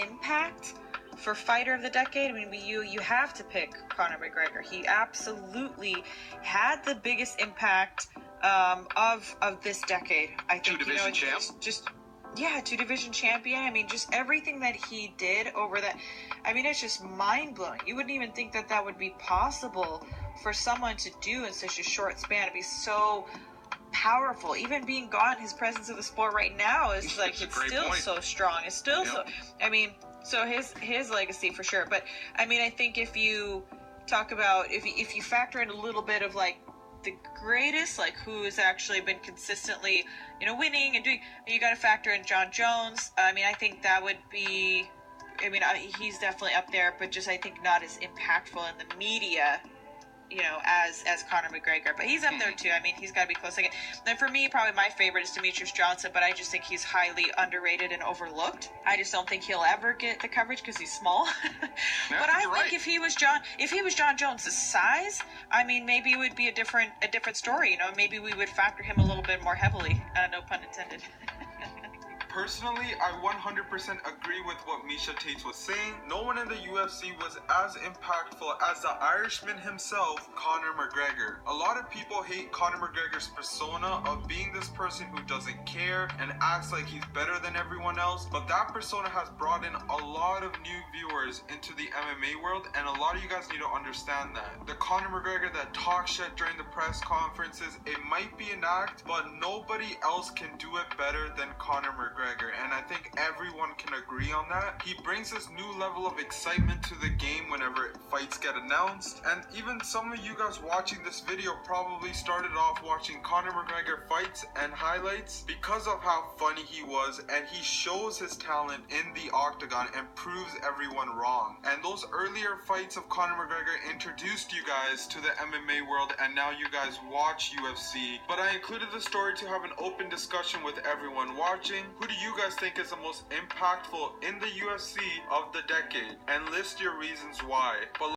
impact for fighter of the decade, I mean, you have to pick Conor McGregor. He absolutely had the biggest impact of this decade. I think, two-division champ. Two-division champion. I mean, just everything that he did over that. I mean, it's just mind-blowing. You wouldn't even think that would be possible for someone to do in such a short span, to be so powerful. Even being gone, his presence in the sport right now is like, it's still so strong. It's still so, I mean, so his legacy for sure. But I mean, I think if you talk about, if you factor in a little bit of like the greatest, like who has actually been consistently, winning and doing, you got to factor in John Jones. I mean, I think that would be, I mean, he's definitely up there, but just I think not as impactful in the media, as Conor McGregor, but he's up there too. I mean, he's got to be close second. Then for me, probably my favorite is Demetrius Johnson, but I just think he's highly underrated and overlooked. I just don't think he'll ever get the coverage because he's small. But I think if he was John Jones' size, I mean, maybe it would be a different story. Maybe we would factor him a little bit more heavily. No pun intended. Personally, I 100% agree with what Misha Tate was saying. No one in the UFC was as impactful as the Irishman himself, Conor McGregor. A lot of people hate Conor McGregor's persona of being this person who doesn't care and acts like he's better than everyone else, but that persona has brought in a lot of new viewers into the MMA world, and a lot of you guys need to understand that. The Conor McGregor that talks shit during the press conferences, it might be an act, but nobody else can do it better than Conor McGregor. And I think everyone can agree on that. He brings this new level of excitement to the game whenever fights get announced, and even some of you guys watching this video probably started off watching Conor McGregor fights and highlights because of how funny he was, and he shows his talent in the octagon and proves everyone wrong. And those earlier fights of Conor McGregor introduced you guys to the MMA world, and now you guys watch UFC. But I included the story to have an open discussion with everyone watching. Who do you guys think is the most impactful in the UFC of the decade? And list your reasons why. But